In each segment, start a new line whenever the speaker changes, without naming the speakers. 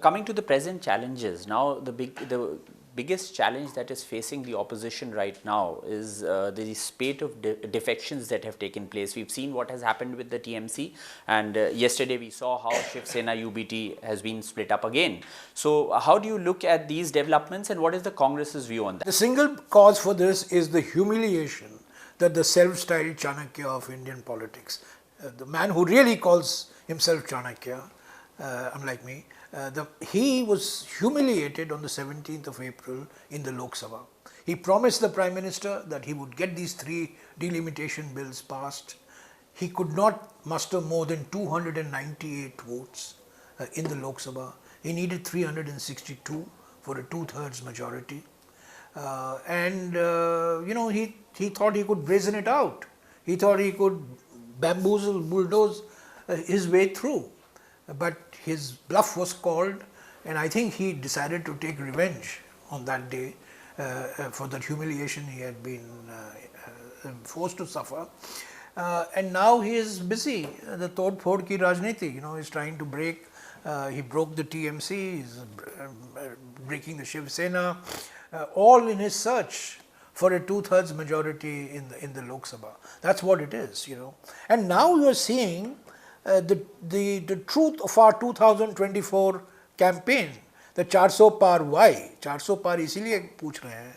Coming to the present challenges, now the biggest challenge that is facing the opposition right now is the spate of defections that have taken place. We've seen what has happened with the TMC, and yesterday we saw how Shiv Sena UBT has been split up again. So how do you look at these developments, and what is the Congress's view on that?
The single cause for this is the humiliation that the self-styled Chanakya of Indian politics, the man who really calls himself Chanakya, unlike me, he was humiliated on the 17th of April in the Lok Sabha. He promised the Prime Minister that he would get these 3 delimitation bills passed. He could not muster more than 298 votes in the Lok Sabha. He needed 362 for a 2/3 majority. He thought he could brazen it out. He thought he could bamboozle, bulldoze his way through. But his bluff was called, and I think he decided to take revenge on that day for the humiliation he had been forced to suffer. And now he is busy. The Tod Phod ki Rajniti, he's trying to break. He broke the TMC, he's breaking the Shiv Sena, all in his search for a 2/3 majority in the Lok Sabha. That's what it is, And now you are seeing the truth of our 2024 campaign, the 400 par why? 400 पार इसीलिए पूछ रहे हैं,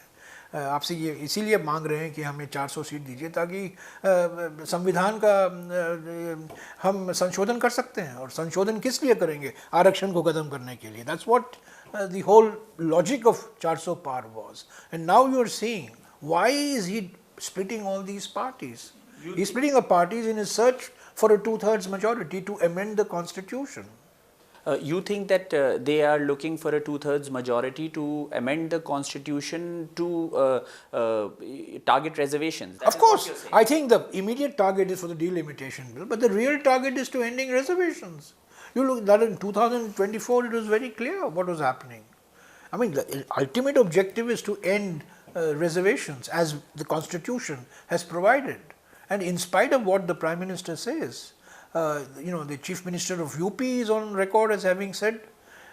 आपसे ये इसीलिए मांग रहे हैं कि हमें 400 सीट दीजिए ताकि संविधान का हम संशोधन कर सकते हैं, और संशोधन किस लिए करेंगे? आरक्षण को खत्म करने के लिए. That's what the whole logic of 400 par was. And now you are seeing why is he splitting all these parties? He's splitting the parties in his search for a 2/3 majority to amend the constitution.
You think that they are looking for a 2/3 majority to amend the constitution to target reservations?
Of course, I think the immediate target is for the delimitation bill, but the real target is to ending reservations. You look that in 2024, it was very clear what was happening. I mean, the ultimate objective is to end reservations as the constitution has provided. And in spite of what the Prime Minister says, the Chief Minister of UP is on record as having said,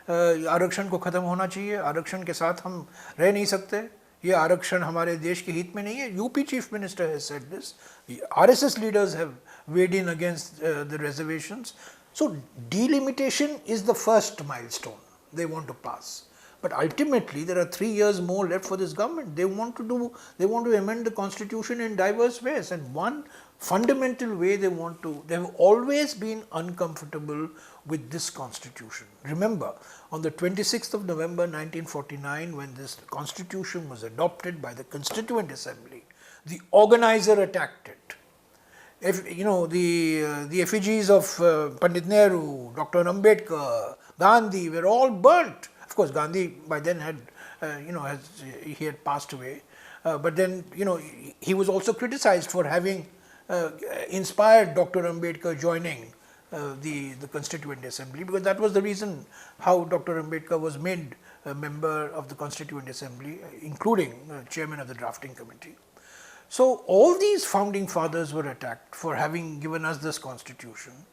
आरक्षण को खत्म होना चाहिए, आरक्षण के साथ हम रह नहीं सकते, ये आरक्षण हमारे देश के हित में नहीं है. UP Chief Minister has said this. The RSS leaders have weighed in against the reservations. So delimitation is the first milestone they want to pass. But ultimately, there are 3 years more left for this government. They want to amend the constitution in diverse ways. And one fundamental way they have always been uncomfortable with this constitution. Remember, on the 26th of November 1949, when this constitution was adopted by the Constituent Assembly, the organizer attacked it. The effigies of Pandit Nehru, Dr. Ambedkar, Gandhi were all burnt. Of course, Gandhi by then had, he had passed away. But then, he was also criticized for having inspired Dr. Ambedkar joining the Constituent Assembly, because that was the reason how Dr. Ambedkar was made a member of the Constituent Assembly, including chairman of the drafting committee. So all these founding fathers were attacked for having given us this constitution.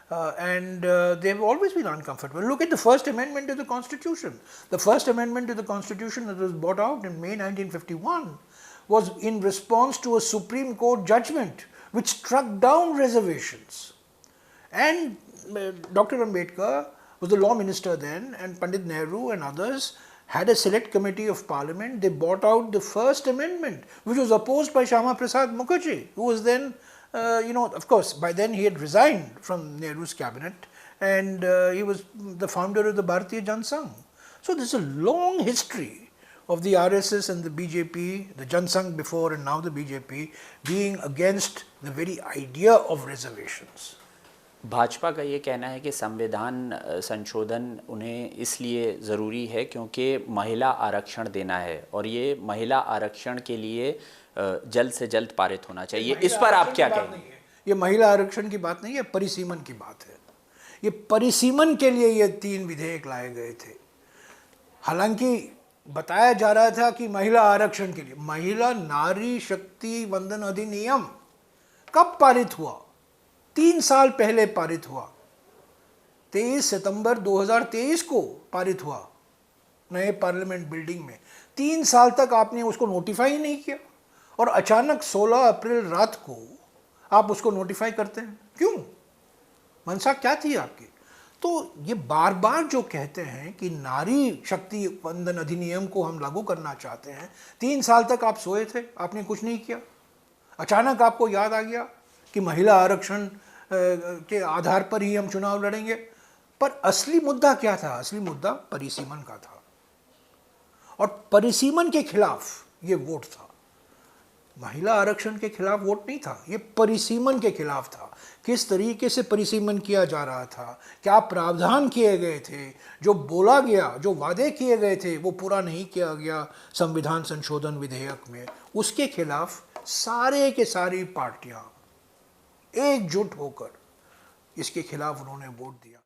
And they have always been uncomfortable. Look at the first amendment to the constitution. The first amendment to the constitution that was brought out in May 1951 was in response to a Supreme Court judgment which struck down reservations. And Dr. Ambedkar was the law minister then, and Pandit Nehru and others had a select committee of parliament. They brought out the first amendment, which was opposed by Shyama Prasad Mukherjee, who was then of course, by then he had resigned from Nehru's cabinet, and he was the founder of the Bharatiya Jansangh. So there's a long history of the RSS and the BJP, the Jansangh before and now the BJP, being against the very idea of reservations.
Bhajpa का ये कहना है कि संविधान संशोधन उन्हें इसलिए ज़रूरी है क्योंकि महिला आरक्षण देना है, और ये महिला आरक्षण के लिए जल्द से जल्द पारित होना चाहिए. इस पर आप क्या कहेंगे?
ये महिला आरक्षण की बात नहीं है, परिसीमन की बात है. ये परिसीमन के लिए ये 3 विधेयक लाए गए थे. हालांकि बताया जा रहा था कि महिला आरक्षण के लिए, महिला नारी शक्ति वंदन अधिनियम कब पारित हुआ? 3 साल पहले पारित हुआ. 23 सितंबर 2023 को पारित हुआ नए पार्लियामेंट बिल्डिंग में। 3 साल तक आपने उसको नोटिफाई ही नहीं किया और अचानक 16 अप्रैल रात को आप उसको नोटिफाई करते हैं। क्यों? मंशा क्या थी आपकी? तो ये बार बार जो कहते हैं कि नारी शक्ति वंदन अधिनियम को हम लागू करना चाहते हैं, 3 साल तक आप सोए थे, आपने कुछ नहीं किया। अचानक आपको याद आ गया कि महिला आरक्षण के आधार पर ही हम चुनाव लड़ेंगे। पर असली मुद्दा क्या था? असली मुद्दा परिसीमन का था और परिसीमन के खिलाफ ये वोट था। महिला आरक्षण के खिलाफ वोट नहीं था, ये परिसीमन के खिलाफ था। किस तरीके से परिसीमन किया जा रहा था, क्या प्रावधान किए गए थे, जो बोला गया, जो वादे किए गए थे वो पूरा नहीं किया गया संविधान संशोधन विधेयक में, उसके खिलाफ सारे के सारी पार्टियां एकजुट होकर इसके खिलाफ उन्होंने वोट दिया।